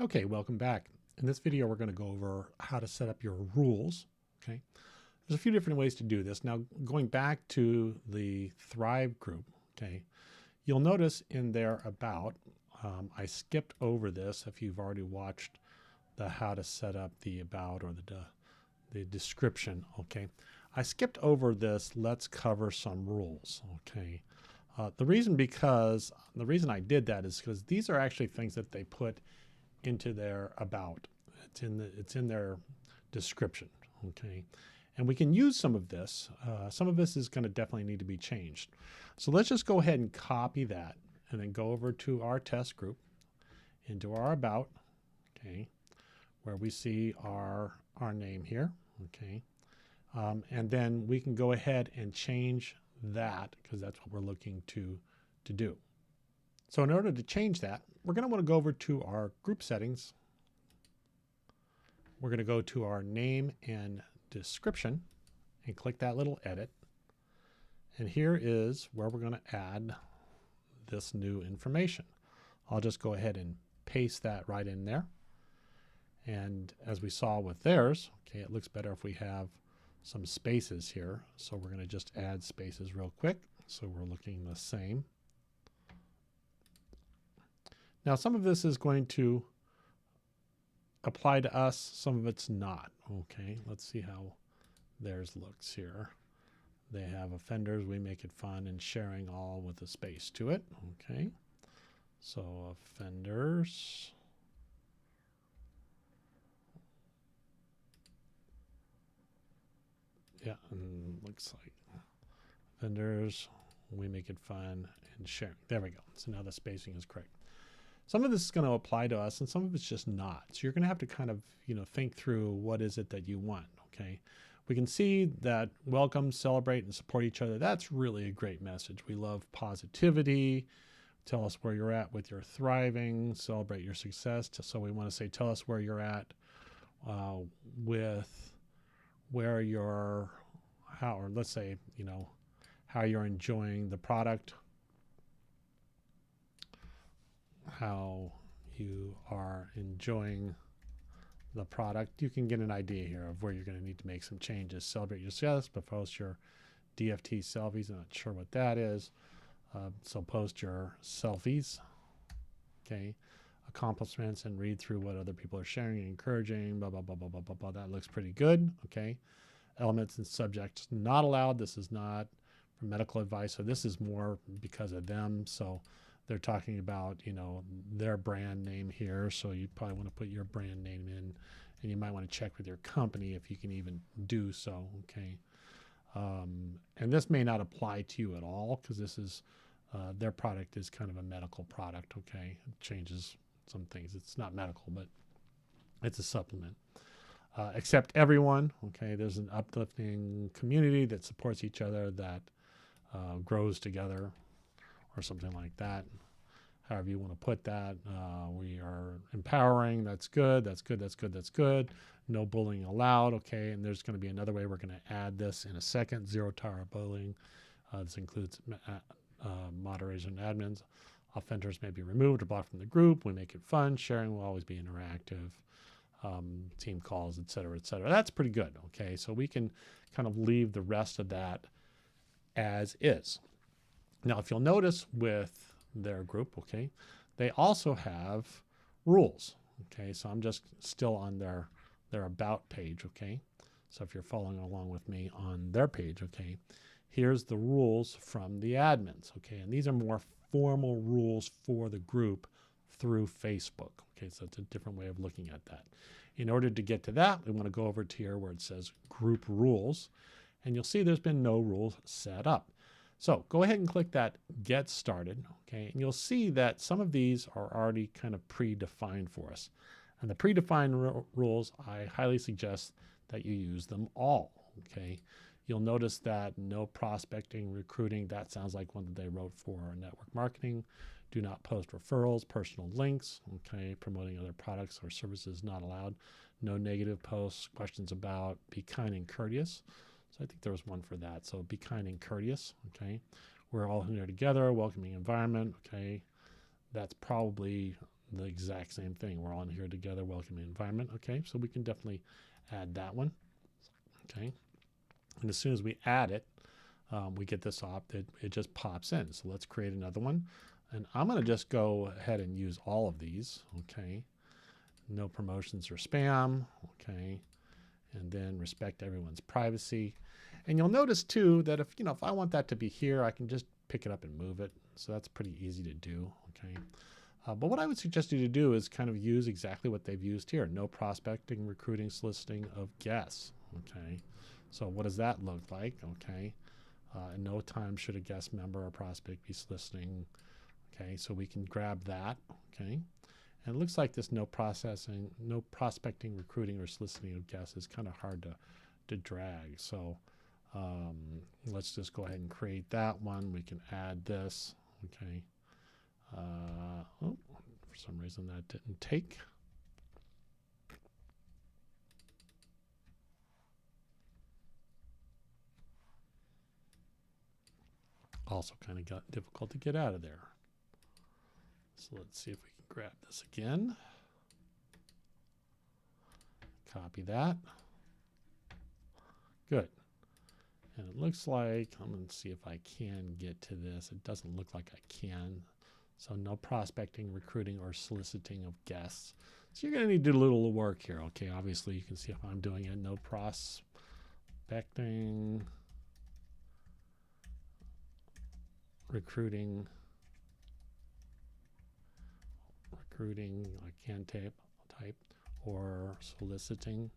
Okay, welcome back. In this video, we're going to go over how to set up your rules. Okay, there's a few different ways to do this. Now, going back to the Thrive group, okay, you'll notice in there about, I skipped over this if you've already watched the how to set up the about or the description, okay. I skipped over this, let's cover some rules, okay. The reason I did that is because these are actually things that they put into their about. It's in their description, okay? And we can use some of this. Some of this is going to definitely need to be changed. So let's just go ahead and copy that and then go over to our test group, into our about, okay, where we see our name here, okay? And then we can go ahead and change that because that's what we're looking to do. So in order to change that, we're going to want to go over to our group settings. We're going to go to our name and description and click that little edit. And here is where we're going to add this new information. I'll just go ahead and paste that right in there. And as we saw with theirs, okay, it looks better if we have some spaces here. So we're going to just add spaces real quick. So we're looking the same. Now, some of this is going to apply to us, some of it's not. Okay, let's see how theirs looks here. They have offenders, we make it fun, and sharing all with a space to it. Okay, so offenders. Yeah, and looks like offenders, we make it fun, and sharing. There we go. So now the spacing is correct. Some of this is going to apply to us and some of it's just not. So you're going to have to kind of, think through what is it that you want, okay? We can see that welcome, celebrate, and support each other. That's really a great message. We love positivity. Tell us where you're at with your thriving, celebrate your success. So we want to say, tell us where you're at with where you're, or let's say, how you're enjoying the product, how you are enjoying the product. You can get an idea here of where you're going to need to make some changes. Celebrate your success, but post your DFT selfies. I'm not sure what that is. So post your selfies, okay, accomplishments, and read through what other people are sharing and encouraging, blah, blah, blah, blah, blah, blah, blah. That looks pretty good, okay. Elements and subjects not allowed. This is not for medical advice. So this is more because of them. So they're talking about, their brand name here. So you probably want to put your brand name in, and you might want to check with your company if you can even do so. Okay. And this may not apply to you at all because this is, their product is kind of a medical product. Okay. It changes some things. It's not medical, but it's a supplement. Accept everyone. Okay. There's an uplifting community that supports each other, that grows together, or something like that. However you want to put that. We are empowering. That's good. That's good. That's good. That's good. No bullying allowed. Okay. And there's going to be another way we're going to add this in a second. Zero tolerance bullying. This includes moderators and admins. Offenders may be removed or blocked from the group. We make it fun. Sharing will always be interactive. Team calls, et cetera, et cetera. That's pretty good. Okay. So we can kind of leave the rest of that as is. Now, if you'll notice with their group, okay, they also have rules. Okay, so I'm just still on their about page. Okay, so if you're following along with me on their page, okay, here's the rules from the admins. Okay, and these are more formal rules for the group through Facebook. Okay, so it's a different way of looking at that. In order to get to that, we want to go over to here where it says group rules, and you'll see there's been no rules set up. So go ahead and click that Get Started, okay, and you'll see that some of these are already kind of predefined for us. And the predefined rules, I highly suggest that you use them all, okay. You'll notice that no prospecting, recruiting, that sounds like one that they wrote for network marketing. Do not post referrals, personal links, okay, promoting other products or services not allowed. No negative posts, questions about, be kind and courteous. So I think there was one for that. So be kind and courteous, okay? We're all here together, welcoming environment, okay? That's probably the exact same thing. We're all in here together, welcoming environment. Okay, so we can definitely add that one. Okay, and as soon as we add it, we get this op that it just pops in. So let's create another one. And I'm going to just go ahead and use all of these. Okay, no promotions or spam. Okay, and then respect everyone's privacy. And you'll notice too that if I want that to be here, I can just pick it up and move it. So that's pretty easy to do. Okay. But what I would suggest you to do is kind of use exactly what they've used here. No prospecting, recruiting, soliciting of guests. Okay. So what does that look like? Okay. In no time should a guest member or prospect be soliciting. Okay. So we can grab that. Okay. And it looks like this no prospecting, recruiting, or soliciting of guests is kind of hard to drag. So let's just go ahead and create that one. We can add this. Okay. Oh, for some reason that didn't take. Also kind of got difficult to get out of there. So let's see if we can grab this again. Copy that. Good. And it looks like, I'm going to see if I can get to this. It doesn't look like I can. So no prospecting, recruiting, or soliciting of guests. So you're going to need to do a little work here. Okay, obviously you can see if I'm doing it. No prospecting, recruiting, I can type, or soliciting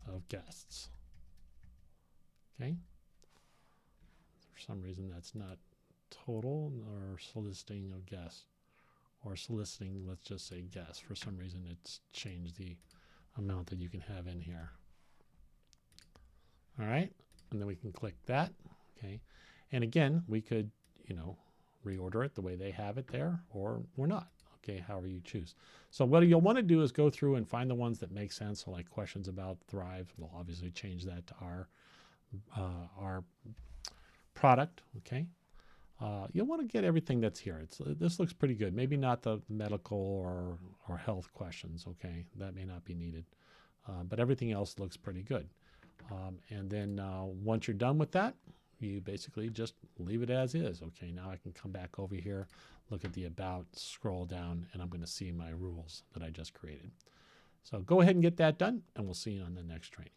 of guests. Okay. For some reason that's not total, or soliciting of guests, or soliciting, let's just say guests. For some reason it's changed the amount that you can have in here. All right, and then we can click that. Okay, and again we could reorder it the way they have it there, or not. Okay, however you choose. So what you'll want to do is go through and find the ones that make sense. So like questions about Thrive, we'll obviously change that to our product. Okay. You'll want to get everything that's here. This looks pretty good. Maybe not the medical or health questions. Okay, that may not be needed, but everything else looks pretty good. And then once you're done with that, you basically just leave it as is. Okay, now I can come back over here, look at the about, scroll down, and I'm going to see my rules that I just created. So go ahead and get that done, and we'll see you on the next training.